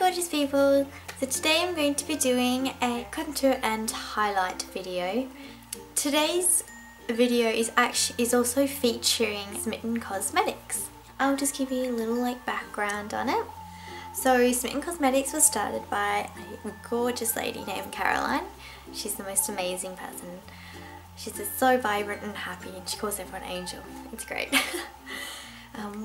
gorgeous people, so today I'm going to be doing a contour and highlight video. Today's video is also featuring Smitten Cosmetics. I'll just give you a little background on it. So Smitten Cosmetics was started by a gorgeous lady named Caroline. She's the most amazing person. She's just so vibrant and happy, and she calls everyone Angel. It's great.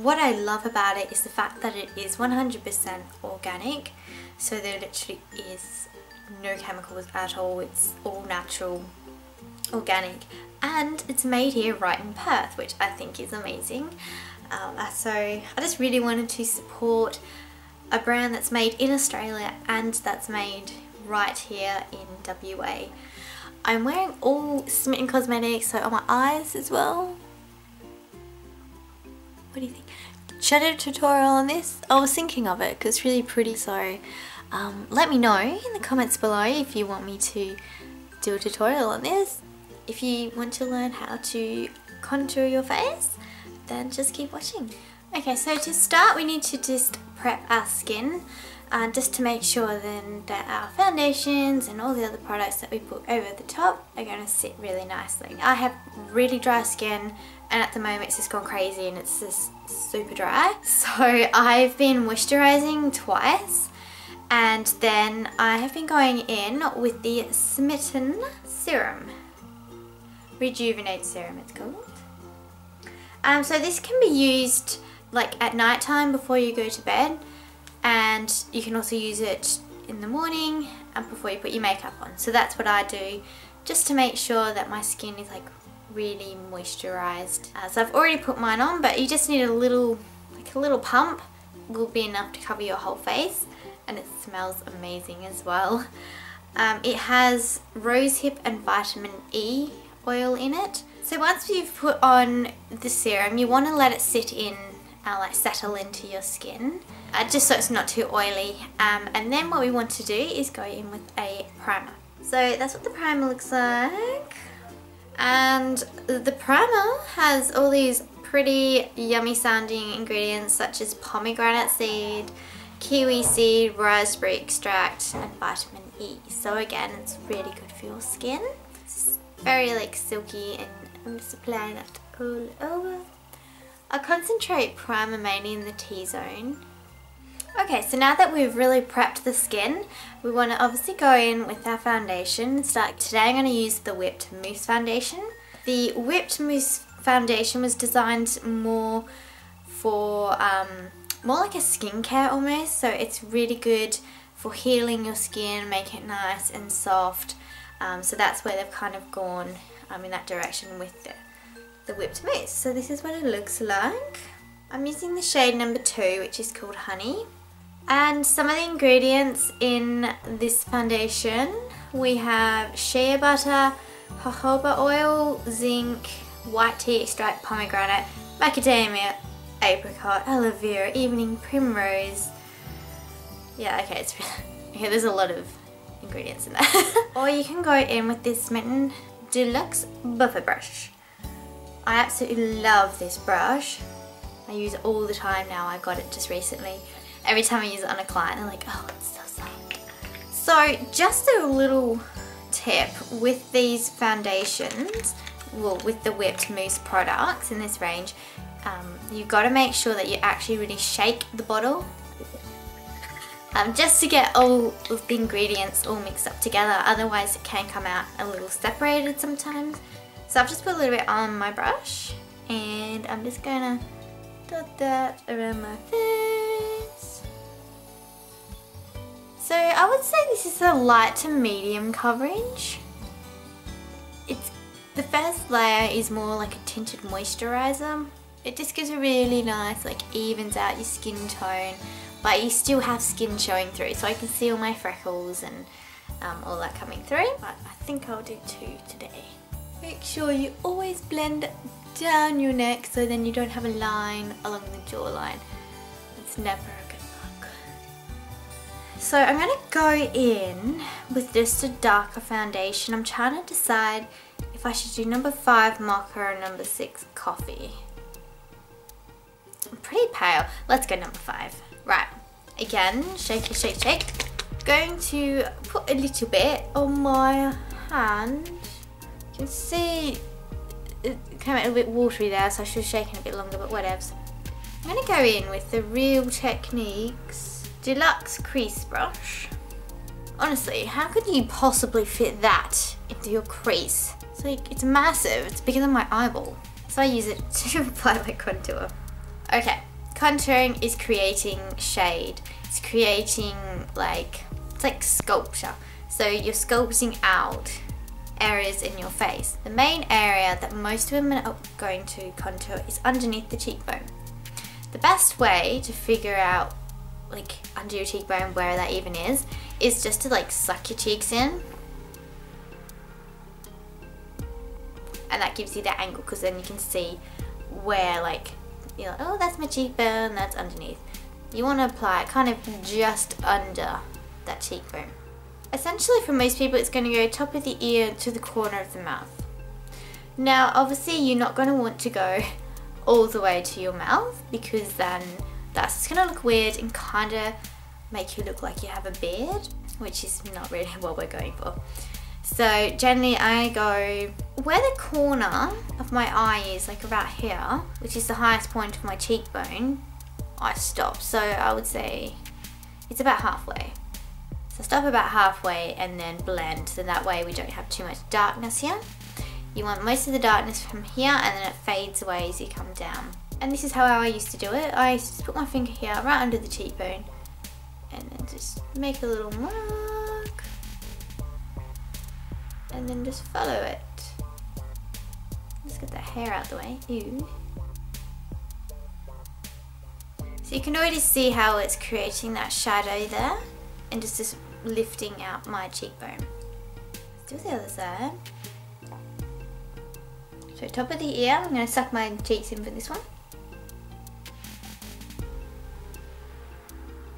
What I love about it is the fact that it is 100% organic, so there literally is no chemicals at all. It's all natural, organic, and it's made here right in Perth, which I think is amazing. So I just really wanted to support a brand that's made in Australia and that's made right here in WA. I'm wearing all Smitten Cosmetics, so on my eyes as well. What do you think? Should I do a tutorial on this? I was thinking of it because it's really pretty, so let me know in the comments below if you want me to do a tutorial on this. If you want to learn how to contour your face, then just keep watching. Okay, so to start we need to just prep our skin just to make sure then that our foundations and all the other products that we put over the top are going to sit really nicely. I have really dry skin, and at the moment it's just gone crazy and it's just super dry. So I've been moisturising twice, and then I have been going in with the Smitten Serum. Rejuvenate Serum it's called. So this can be used at night time before you go to bed, and you can also use it in the morning and before you put your makeup on. So that's what I do, just to make sure that my skin is really moisturized. So I've already put mine on, but you just need a little pump will be enough to cover your whole face, and it smells amazing as well. It has rosehip and vitamin E oil in it. So once you've put on the serum, you want to let it sit in, settle into your skin, just so it's not too oily. And then what we want to do is go in with a primer. So that's what the primer looks like. And the primer has all these pretty yummy sounding ingredients such as pomegranate seed, kiwi seed, raspberry extract, and vitamin E. So again, it's really good for your skin. It's very silky, and I'm just applying that all over. I concentrate primer mainly in the T-zone. Okay, so now that we've really prepped the skin, we want to obviously go in with our foundation. Today I'm going to use the Whipped Mousse foundation. The Whipped Mousse foundation was designed more for more like a skincare almost, so it's really good for healing your skin, make it nice and soft. So that's where they've kind of gone in that direction with the Whipped Mousse. So this is what it looks like. I'm using the shade number 2, which is called Honey. And some of the ingredients in this foundation, we have shea butter, jojoba oil, zinc, white tea extract, pomegranate, macadamia, apricot, aloe vera, evening primrose. Yeah, okay, there's a lot of ingredients in there. Or you can go in with this Smitten Deluxe Buffer Brush. I absolutely love this brush. I use it all the time now. I got it just recently. Every time I use it on a client, they're like, oh, it's so soft. So just a little tip with these foundations, well, with the Whipped Mousse products in this range, you've got to make sure that you actually really shake the bottle just to get all of the ingredients all mixed up together. Otherwise it can come out a little separated sometimes. So I've just put a little bit on my brush, and I'm just gonna dot that around my face. So I would say this is a light to medium coverage. The first layer is more like a tinted moisturizer. It just gives a really nice, evens out your skin tone, but you still have skin showing through, so I can see all my freckles and all that coming through. But I think I'll do 2 today. Make sure you always blend down your neck so then you don't have a line along the jawline. It's never a good look. So I'm going to go in with just a darker foundation. I'm trying to decide if I should do number 5 mocha or number 6 coffee. I'm pretty pale. Let's go number 5. Right. Again, shake, shake, shake. Going to put a little bit on my hand. You can see it came out a bit watery there, so I should have shaken a bit longer, but whatevs. I'm going to go in with the Real Techniques Deluxe Crease Brush. Honestly, how could you possibly fit that into your crease? It's like, it's massive, it's bigger than my eyeball. So I use it to apply my contour. Okay, contouring is creating shade. It's creating it's like sculpture. So you're sculpting out areas in your face. The main area that most women are going to contour is underneath the cheekbone. The best way to figure out under your cheekbone where that even is just to suck your cheeks in. And that gives you that angle, because then you can see where you're like, oh, that's my cheekbone, that's underneath. You want to apply it kind of just under that cheekbone. Essentially for most people it's going to go top of the ear to the corner of the mouth. Now obviously you're not going to want to go all the way to your mouth, because then that's just going to look weird and kind of make you look like you have a beard, which is not really what we're going for. So generally I go where the corner of my eye is, about here, which is the highest point of my cheekbone, I stop. So I would say it's about halfway. So stop about halfway and then blend, so that way we don't have too much darkness here. You want most of the darkness from here, and then it fades away as you come down. And this is how I used to do it. I used to just put my finger here right under the cheekbone and then just make a little mark and then just follow it. Let's get that hair out the way. Ew. So you can already see how it's creating that shadow there and just lifting out my cheekbone. Let's do the other side. So top of the ear, I'm going to suck my cheeks in for this one.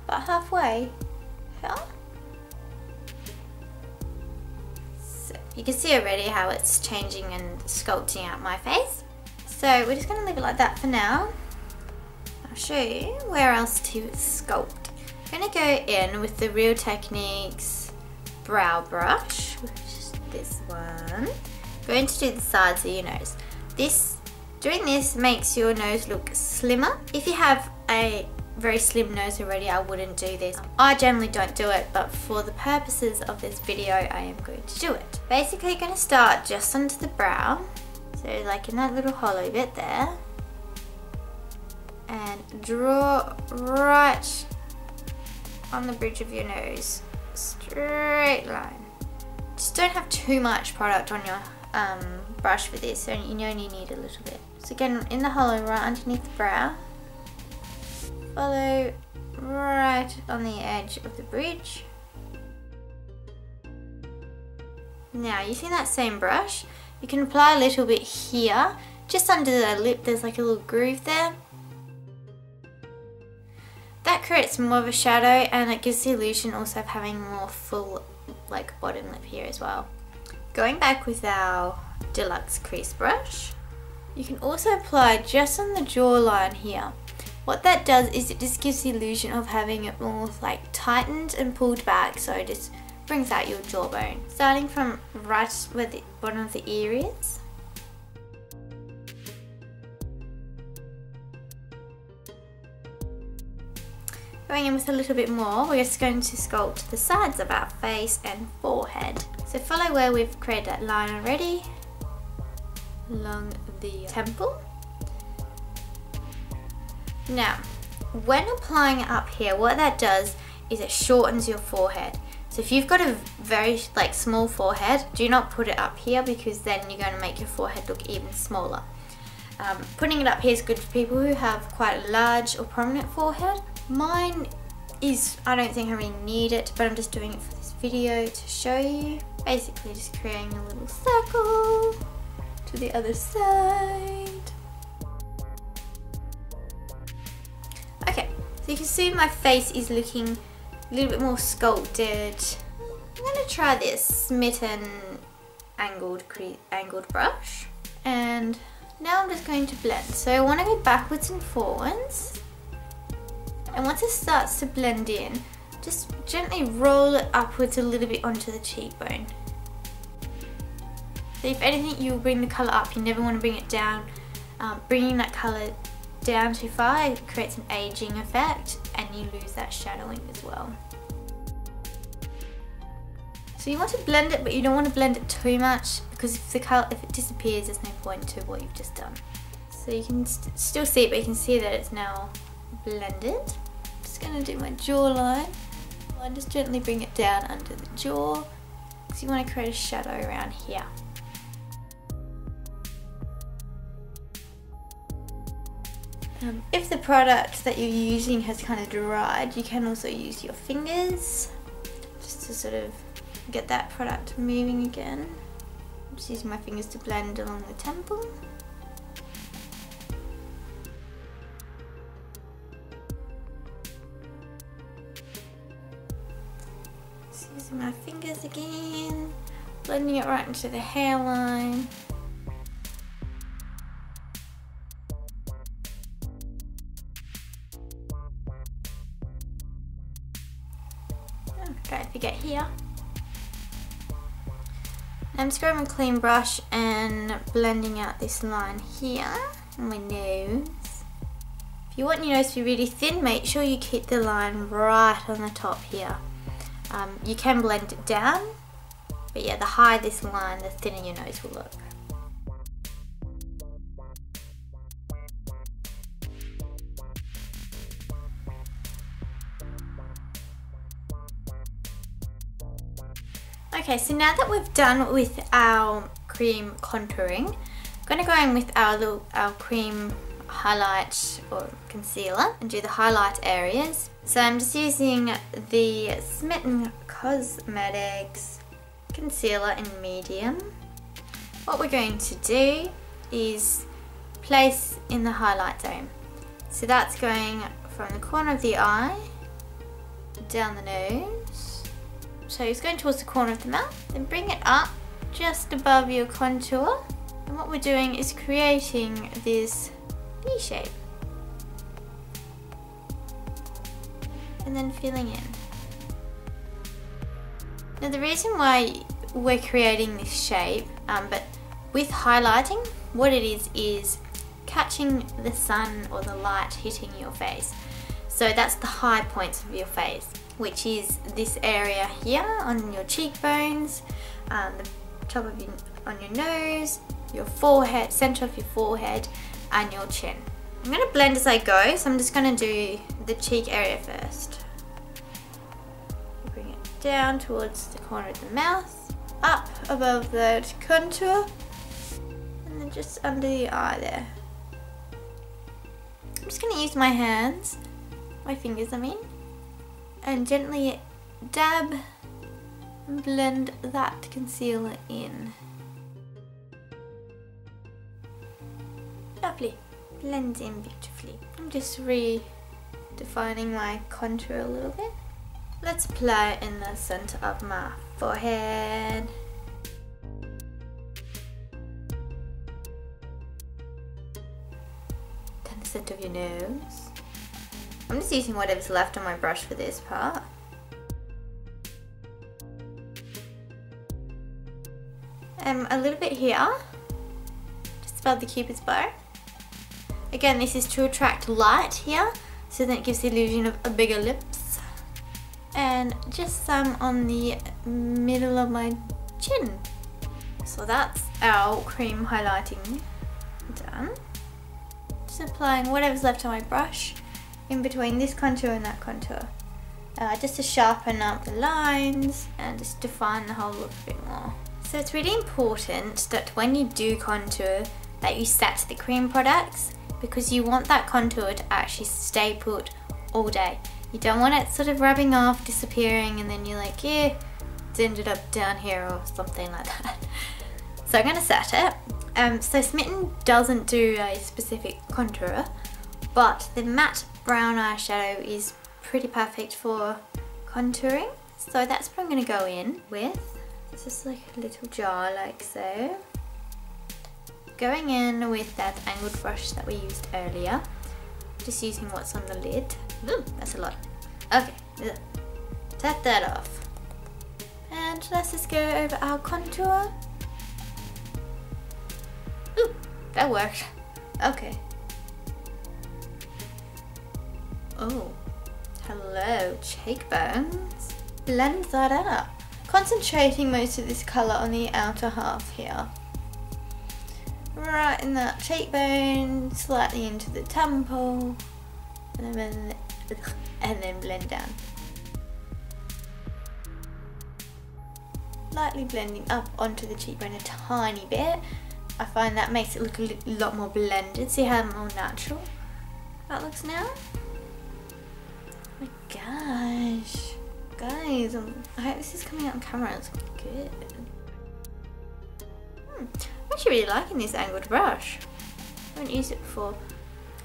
About halfway here. So you can see already how it's changing and sculpting out my face. So we're just going to leave it like that for now. I'll show you where else to sculpt. I'm going to go in with the Real Techniques brow brush, which is this one. Going to do the sides of your nose. Doing this makes your nose look slimmer. If you have a very slim nose already, I wouldn't do this. I generally don't do it, but for the purposes of this video, I am going to do it. Basically, you're going to start just under the brow, so in that little hollow bit there, and draw right on the bridge of your nose, straight line. Just don't have too much product on your brush for this, so you only need a little bit. So again, in the hollow right underneath the brow, follow right on the edge of the bridge. Now using that same brush, you can apply a little bit here, just under the lip. There's a little groove there. That creates more of a shadow, and it gives the illusion also of having more full bottom lip here as well. Going back with our Deluxe Crease Brush, you can also apply just on the jawline here. What that does is it just gives the illusion of having it more tightened and pulled back, so it just brings out your jawbone. Starting from right where the bottom of the ear is. Going in with a little bit more, we're just going to sculpt the sides of our face and forehead. So follow where we've created that line already, along the temple. Now, when applying it up here, what that does is it shortens your forehead. So if you've got a very small forehead, do not put it up here, because then you're going to make your forehead look even smaller. Putting it up here is good for people who have quite a large or prominent forehead. Mine is, I don't think I really need it, but I'm just doing it for this video to show you. Basically just creating a little circle to the other side. Okay, so you can see my face is looking a little bit more sculpted. I'm going to try this Smitten angled brush, and now I'm just going to blend. So I want to go backwards and forwards And once it starts to blend in, just gently roll it upwards a little bit onto the cheekbone. So if anything, you'll bring the colour up, you never want to bring it down. Bringing that colour down too far, it creates an aging effect and you lose that shadowing as well. So you want to blend it, but you don't want to blend it too much, because if it disappears, there's no point to what you've just done. So you can still see it, but you can see that it's now blended. I'm just going to do my jawline. I'll just gently bring it down under the jaw, because you want to create a shadow around here. If the product that you're using has kind of dried, you can also use your fingers just to sort of get that product moving again. I'm just using my fingers to blend along the temple. Just using my fingers again, blending it right into the hairline. Don't forget here. I'm just grabbing a clean brush and blending out this line here on my nose. If you want your nose to be really thin, make sure you keep the line right on the top here. You can blend it down, but yeah, the higher this line, the thinner your nose will look. Okay, so now that we've done with our cream contouring, I'm going to go in with our cream highlight or concealer and do the highlight areas. So I'm just using the Smitten Cosmetics concealer in medium. What we're going to do is place in the highlight zone. So that's going from the corner of the eye down the nose. So it's going towards the corner of the mouth, then bring it up just above your contour. And what we're doing is creating this V shape. And then filling in. Now the reason why we're creating this shape, but with highlighting, what it is catching the sun or the light hitting your face. So that's the high points of your face, which is this area here on your cheekbones, the top of on your nose, your forehead, center of your forehead, and your chin. I'm going to blend as I go, so I'm just going to do the cheek area first. Bring it down towards the corner of the mouth, up above that contour, and then just under the eye there. I'm just going to use my hands, my fingers I mean, and gently dab and blend that concealer in. Lovely, blends in beautifully. I'm just redefining my contour a little bit. Let's apply it in the center of my forehead. Down the center of your nose. I'm just using whatever's left on my brush for this part. A little bit here, just above the cupid's bow. Again, this is to attract light here, so that it gives the illusion of a bigger lips. And just some on the middle of my chin. So that's our cream highlighting done. Just applying whatever's left on my brush in between this contour and that contour. Just to sharpen up the lines and just define the whole look a bit more. So it's really important that when you do contour that you set the cream products, because you want that contour to actually stay put all day. You don't want it sort of rubbing off, disappearing, and then you're like, yeah, it's ended up down here or something like that. So I'm going to set it. So Smitten doesn't do a specific contour, but the matte brown eyeshadow is pretty perfect for contouring. So that's what I'm going to go in with. This is like a little jar like so. Going in with that angled brush that we used earlier. Just using what's on the lid. Ooh, that's a lot. Okay, tap that off. And let's just go over our contour. Ooh, that worked. Okay. Oh, hello, cheekbones. Blend that up. Concentrating most of this colour on the outer half here. Right in that cheekbone, slightly into the temple, and then blend down. Lightly blending up onto the cheekbone a tiny bit. I find that makes it look a lot more blended. See how more natural that looks now? Oh my gosh. Guys, I hope this is coming out on camera. It's good. I'm actually really liking this angled brush. I haven't used it before.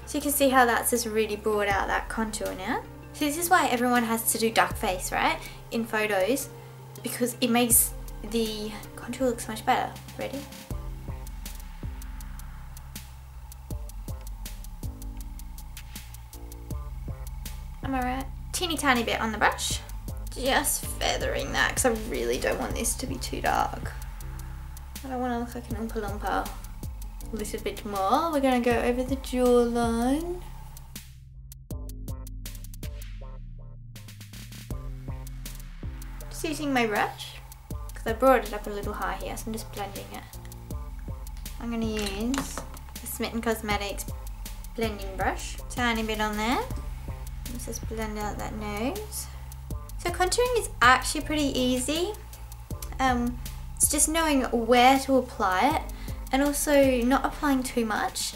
So you can see how that's just really brought out that contour now. So this is why everyone has to do duck face, right? In photos, because it makes the contour look so much better. Ready? Am I right? Teeny tiny bit on the brush. Just feathering that because I really don't want this to be too dark. I don't want to look like an Oompa Loompa. A little bit more. We're going to go over the jawline. Just using my brush because I brought it up a little high here, so I'm just blending it. I'm going to use the Smitten Cosmetics blending brush. Tiny bit on there. Let's just blend out that nose. So contouring is actually pretty easy. It's just knowing where to apply it and also not applying too much.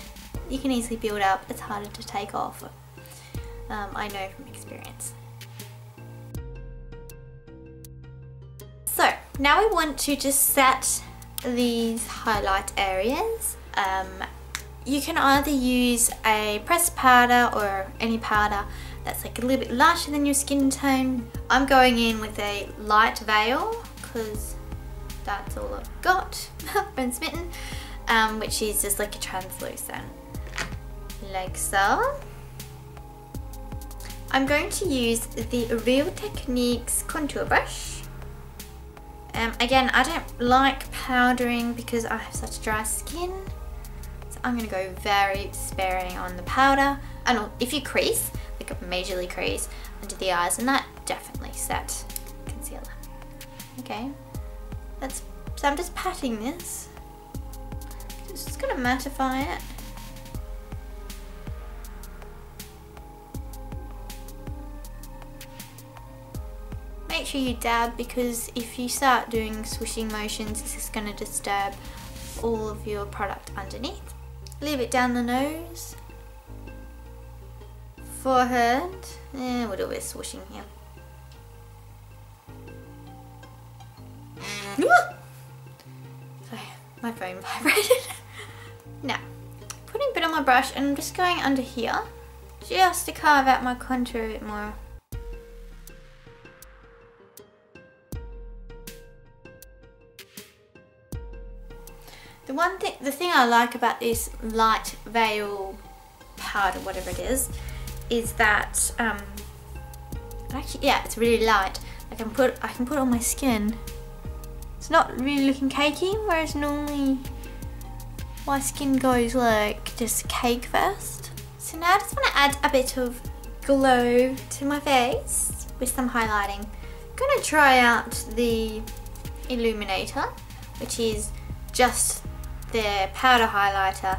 You can easily build up, it's harder to take off. I know from experience. So now we want to just set these highlight areas. You can either use a pressed powder or any powder that's like a little bit lighter than your skin tone. I'm going in with a light veil because that's all I've got from Smitten, which is just like a translucent, like so. I'm going to use the Real Techniques contour brush. Again, I don't like powdering because I have such dry skin. I'm going to go very sparing on the powder, and if you crease, like majorly crease under the eyes, and that definitely set concealer. Okay, so I'm just patting this. Just going to mattify it. Make sure you dab, because if you start doing swishing motions, this is going to disturb all of your product underneath. Leave it down the nose, forehead, and we'll do a bit of swooshing here. Sorry, my phone vibrated. Now, putting a bit on my brush, and I'm just going under here, just to carve out my contour a bit more. The thing I like about this light veil powder, whatever it is that actually, yeah, it's really light. I can put it on my skin. It's not really looking cakey, whereas normally my skin goes like just cake first. So now I just want to add a bit of glow to my face with some highlighting. I'm gonna try out the Illuminator, which is just the powder highlighter,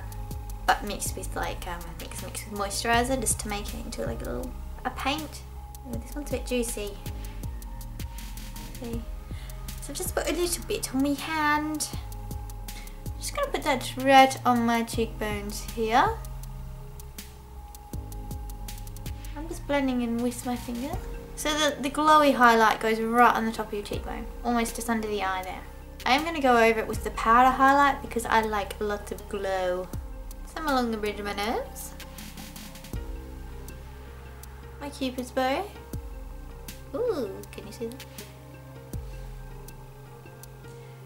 but mixed with like, I think it's mixed with moisturizer, just to make it into like a paint. Oh, this one's a bit juicy. See? So I've just put a little bit on my hand. I'm just gonna put that right on my cheekbones here. I'm just blending in with my finger. So the glowy highlight goes right on the top of your cheekbone, almost just under the eye there. I am going to go over it with the powder highlight because I like lots of glow. Some along the bridge of my nose. My cupid's bow. Ooh, can you see that?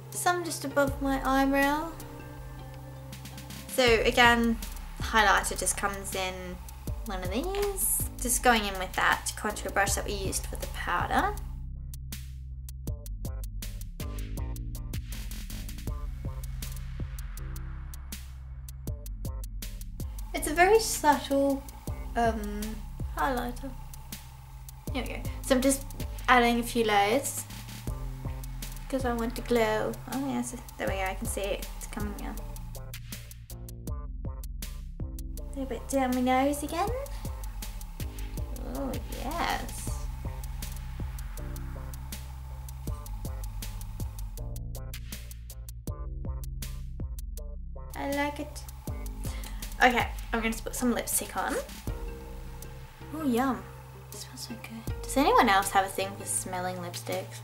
Some just above my eyebrow. So again, highlighter just comes in one of these. Just going in with that contour brush that we used for the powder. It's a very subtle highlighter. Here we go. So I'm just adding a few layers because I want to glow. Oh yes, there we go, I can see it. It's coming out. A little bit down my nose again. Oh yes. I like it. Okay, I'm going to put some lipstick on. Oh yum. It smells so good. Does anyone else have a thing for smelling lipsticks?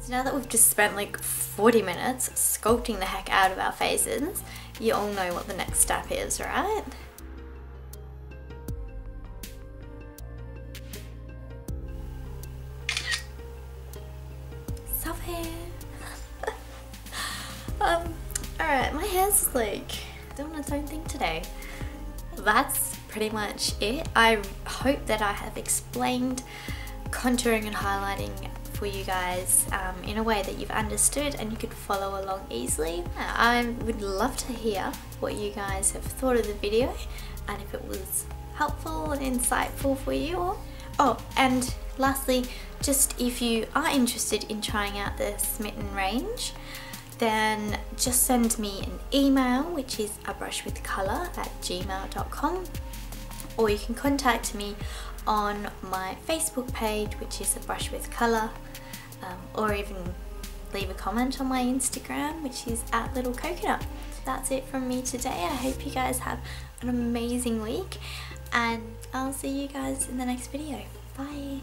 So now that we've just spent like 40 minutes sculpting the heck out of our faces, you all know what the next step is, right? Stop it. Alright, my hair's like doing its own thing today. That's pretty much it. I hope that I have explained contouring and highlighting for you guys in a way that you've understood and you could follow along easily. I would love to hear what you guys have thought of the video and if it was helpful and insightful for you all. Oh, and lastly, just if you are interested in trying out the Smitten range, then just send me an email, which is abrushwithcolour@gmail.com, or you can contact me on my Facebook page, which is A Brush With Colour, or even leave a comment on my Instagram, which is @littlecoconut. That's it from me today. I hope you guys have an amazing week, and I'll see you guys in the next video. Bye!